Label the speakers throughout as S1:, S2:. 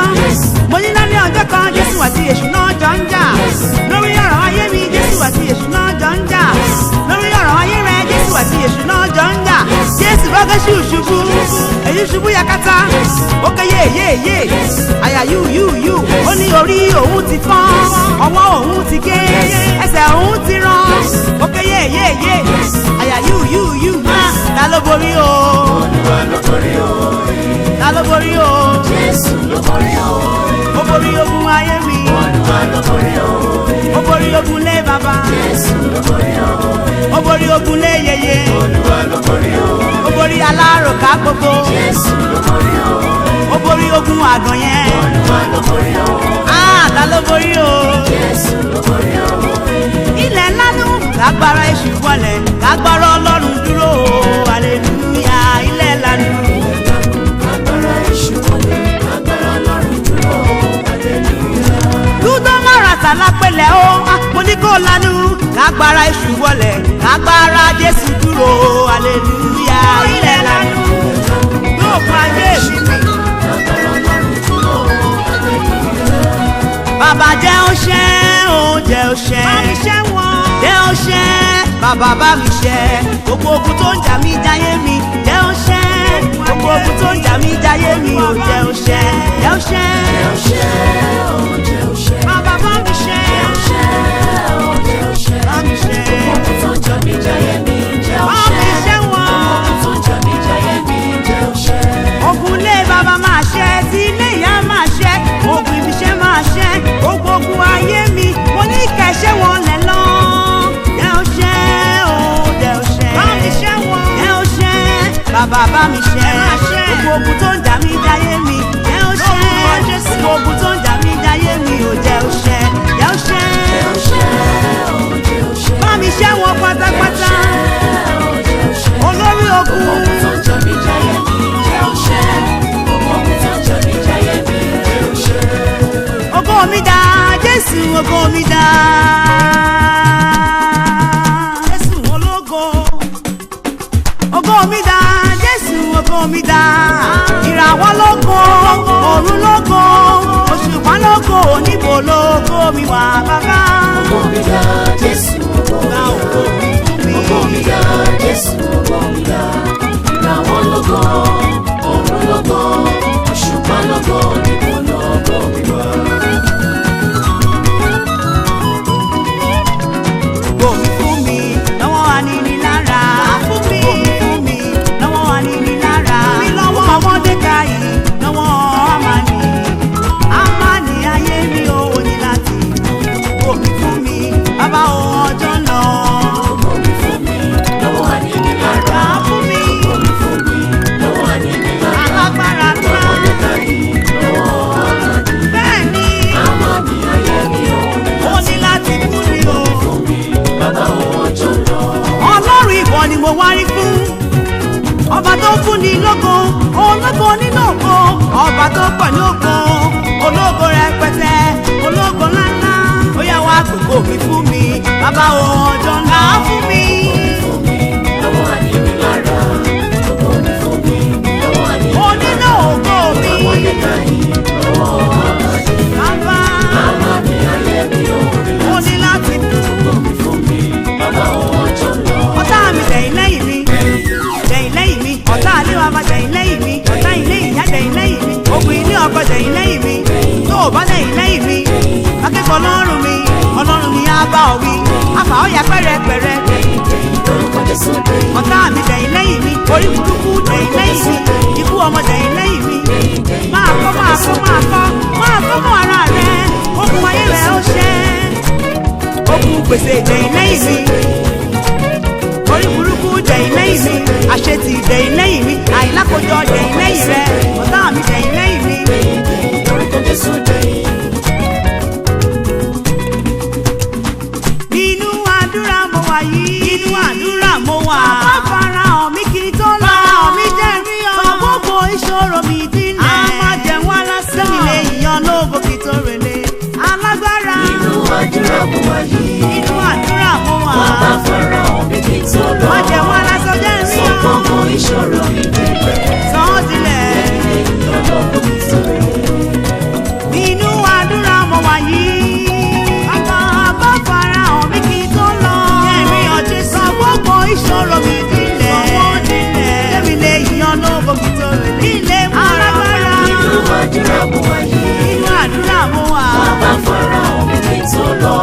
S1: kan mo ní lálẹ́ ọjọ́ kan Jésù àti èṣù náà jọ ń jà lórí ọ̀rọ̀ ayé mi Jésù àti èṣù náà jọ ń jà lórí ọ̀rọ̀ ayé rẹ Jésù àti èṣù náà jọ ń jà Jésù bọ́gẹ́ ṣubú èyí ṣubú yakata ókè yéyéyé àyà yú ó ní orí òun ti fọ́n ọwọ́ òun ti gé ẹsẹ̀ òun ti rán ókè yéyéyé àyà yú ta ló borí o
S2: Olúwa ló borí o
S1: ta ló borí o
S2: Jésù ló borí o
S1: ó borí ogun ayé mi
S2: Olúwa ló borí o
S1: ó borí ogun lé bàbá
S2: Jésù ló borí o
S1: ó borí ogun lé yèyé
S2: Olúwa ló borí o
S1: ó borí aláròká gbogbo
S2: Jésù ló borí o
S1: ó borí ogun àgàn yẹn
S2: Olúwa ló borí o
S1: ta ló borí o
S2: Jésù ló borí o
S1: ilẹ̀ lánú lágbára èṣù wọlẹ̀ lágbára ọlọ́run dúró aleluya ilẹ̀ lánú.
S2: agbára èṣù wọlé agbára Ọlọ́run dúró aleluya.
S1: dúdú márata lápẹ̀lẹ̀ ó mo ní kó lánú lágbára èṣù wọlẹ̀ lágbára Jésù dúró aleluya ilẹ̀ lánú. yóò fún ayé mi mi.
S2: agbára Ọlọ́run dúró aleluya.
S1: bàbá jẹ́ ó ṣẹ́ ó jẹ́ ó ṣẹ́. bá mi ṣẹ́ wọn. jẹ́ ó ṣẹ́ bàbá bá mi ṣẹ́ gbogbo ogun tó ń jà mí jáyé mi jẹ́ ó ṣẹ́ gbogbo ogun tó ń jà mí jáyé mi ò jẹ́ ó ṣẹ́ jẹ́ ó ṣẹ́. bàbá bá mi ṣẹ́ bá mi ṣẹ́ wọn. ogun lé bàbá máa ṣẹ́ tí ilé ìyá máa ṣẹ́ ogun ibiṣẹ́ máa ṣẹ́ gbogbo ogun ayé mi mo ní kẹ̀ṣẹ́ wọn lẹ̀ lọ. jẹ́ ó ṣẹ́ o jẹ́ ó ṣẹ́ bá mi ṣẹ́ wọn. jẹ́ ó ṣẹ́ bàbá bá mi ṣẹ́ gbogbo ogun tó ń jà mí jáyé mi jẹ́ ó ṣẹ́ gbogbo ogun tó ń jà mí jáyé mi ò jẹ́ ó ṣẹ́ jẹ́ ó ṣẹ́ bá mi ṣẹ́ wọn pátápátá olórí ogun. ògo mi dà Jésù ògo mi dà Jésù ológo ògo mi dà Jésù ògo mi dà ìràwọ̀ lógo òru lógo òṣùpá lógo níbo lógo mi wà bàbá.
S2: Ògo mi dà Jésù ògo mi dà Jésù ògo mi dà ìràwọ̀ lógo òru lógo òṣùpá lógo níbo lógo mi wà.
S1: Ògo mi fún mi lọ́wọ́ aninilára. Ògo mi fún mi lọ́wọ́ aninilára. Mi lọ́wọ́ Mọ́dékáì lọ́wọ́ Ámánì. Ámánì ayé mi ò ní láti. Ògo mi fún mi bàbá o ọjọ́ lọ.
S2: Ògo mi fún mi lọ́wọ́ aninilára.
S1: Fún mi
S2: Ògo mi fún mi lọ́wọ́ aninilára.
S1: alágbára ńlá.
S2: Mọ́dékáì lọ́wọ́ Ámánì.
S1: Bẹ́ẹ̀ ni
S2: Ámánì ayé mi ò ní
S1: ó ní láti fún mi o.
S2: fún mi bàbá ọjọ́ lọ.
S1: Ọlọ́run ìwọ ni mo wárí fún. Ọba tó fún ni lógo ológo nínú ògo ọba tó pọ̀ ní ògo ológo rẹpẹtẹ ológo ńláńlá ó yá wá gbogbo mi fún mi bàbá ọjọ́ ńlá fún mi.
S2: Fún mi lọ́wọ́ aninilára. Ògo mi fún mi lọ́wọ́ aninilára.
S1: Onínà ògo mi
S2: Mọ́dékáì lọ́wọ́ Ámánì.
S1: bàbá
S2: Ámánì ayé mi ò ní
S1: ó ní láti fún.
S2: Ògo mi fún mi bàbá ọjọ́ lọ.
S1: Ọ̀tá mi dẹ̀yìn lẹ́yìn mi dẹ̀yìn lẹ́yìn mi ọ̀tá ilé wa máa dẹ̀yìn lẹ́yìn mi ọ̀tá ilé ìyá dẹ̀yìn lẹ́yìn mi ogun ilé ọkọ dẹ̀yìn lẹ́yìn mi tó o bá dẹ̀yìn lẹ́yìn mi akẹ́kọ̀ọ́ ọlọ́run mi á bá ọ wí àfà ó yà pẹ́rẹpẹ́rẹ.
S2: Lórúkọ Jésù dé.
S1: ọ̀tá mi dẹ̀yìn lẹ́yìn mi orí burúkú dẹ̀yìn lẹ́yìn mi ikú ọmọ dẹ̀yìn lẹ́yìn mi máa kọ́ mọ́ ara rẹ ogun ayé rẹ ó ṣẹ́ ogun gbèsè dẹ̀yìn lẹ́yìn mi orí burúkú dẹ̀yìn lẹ́yìn mi àṣetì dẹ̀yìn lẹ́yìn mi àìlákojọ dẹ̀yìn lẹ́yìn rẹ ọ̀tá mi dẹ̀yìn lẹ́yìn mi.
S2: Lórúkọ Jésù dé.
S1: Inú àdúrà mo wà yìí. Inú àdúrà mo wà. Bàbá farahàn mi kì í tó lọ. Farahàn mi jẹ́ rí ọ. Sọ gbogbo ìṣòro mi dínlẹ̀. A máa jẹun alásán. Sẹ́mi lè yan lógo kì í tó rèlé. Alágbára.
S2: Inú àdúrà mo wà yìí.
S1: Inú àdúrà mo wà.
S2: Bàbá farahàn mi kì í tó lọ.
S1: Má jẹun alásán jẹ́ rí
S2: Sọ
S1: ọ.
S2: gbogbo ìṣòro mi délẹ̀.
S1: Sọ ọ́ sílẹ̀.
S2: Lẹ́yìn ọlọ́run mi sọ̀rọ̀. àdúrà mo wáyé.
S1: Inú àdúrà mo wà.
S2: Bàbá fara hàn mi kí n tó lọ.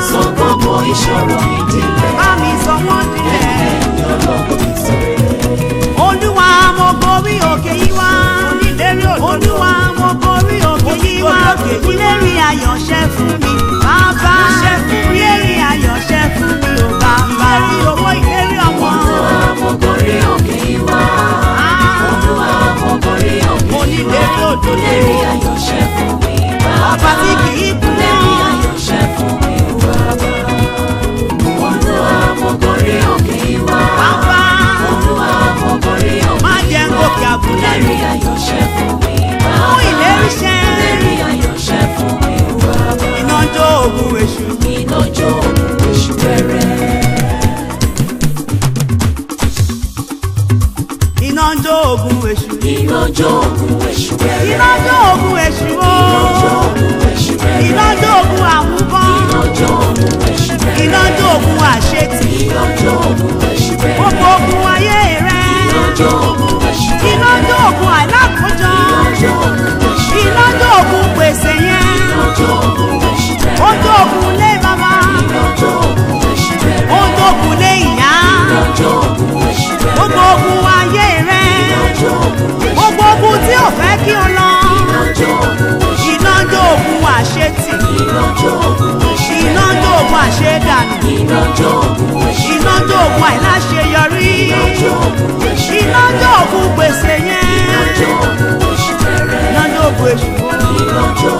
S2: Sọ gbogbo ìṣòro ìdílé.
S1: Bá mi sọ wọ́n dilẹ̀.
S2: Ẹ̀mí ọlọ́run mi sọ̀rọ̀.
S1: Olúwa mo gorí òkè yìí wá. Olúwa mo gorí òkè yìí wá. Ìlérí ayọ̀ ṣẹ fún mi. Bàbá ìlérí ayọ̀ ṣẹ fún mi ò bàbá. Ìlérí owó ìlérí ọmọ.
S2: Olúwa mo gorí òkè yìí wá. Olúwa mo gorí òkè yìí wá. Ìlérí ayọ̀ ṣẹ fún mi.
S1: Ọba tí kì í kú mọ́.
S2: Ìlérí ayọ̀ ṣẹ fún mi bàbá. Olúwa mo gorí òkè yìí wá.
S1: Bàbá
S2: Olúwa mo gorí òkè
S1: má jẹ́ ń gòkè àbúlé.
S2: ìlérí ayọ̀ ṣẹ fún mi bàbá.
S1: Fún ìlérí ṣẹ.
S2: Ìlérí ayọ̀ ṣẹ fún mi bàbá.
S1: Iná jó ogun èṣù.
S2: Iná jó oṣù bẹ̀rẹ̀.
S1: Iná jó ogun èṣù.
S2: Iná jó oṣù bẹ̀rẹ̀.
S1: Iná jó ogun èṣù o.
S2: Oṣù bẹ̀rẹ̀.
S1: Iná jó ogun àmúbọ́.
S2: Iná jó oṣù bẹ̀rẹ̀.
S1: Iná jó ogun àṣetì.
S2: Iná jó oṣù bẹ̀rẹ̀.
S1: Gbogbo ogun ayé rẹ.
S2: Iná jó oṣù bẹ̀rẹ̀.
S1: Iná jó ogun àìlákòójọ.
S2: Iná jó oṣù bẹ̀rẹ̀.
S1: Iná jó ogun gbèsè yẹn.
S2: Iná jó oṣù bẹ̀rẹ̀.
S1: Ó jó ogun lé bàbá.
S2: Iná jó oṣù bẹ̀rẹ̀.
S1: Ó jó ogun lé ìyá.
S2: Iná jó oṣù bẹ̀rẹ̀.
S1: Gbogbo ogun ayé rẹ.
S2: Iná jó oṣù bẹ̀rẹ̀.
S1: Gbogbo ogun tí ò fẹ́ kí o lọ.
S2: Iná jó oṣù
S1: Iná jó ogun àṣetì.
S2: Iná jó oṣù
S1: Iná jó ogun àṣedànù.
S2: Iná jó oṣù
S1: Iná jó ogun àìláṣeyọrí.
S2: oṣù
S1: Iná jó ogun gbèsè yẹn.
S2: Iná jó oṣù bẹ̀rẹ̀.
S1: Iná jó ogun èṣù.
S2: Iná jó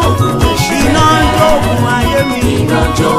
S2: oṣù
S1: Iná jó ogun ayé mi.
S2: Iná jó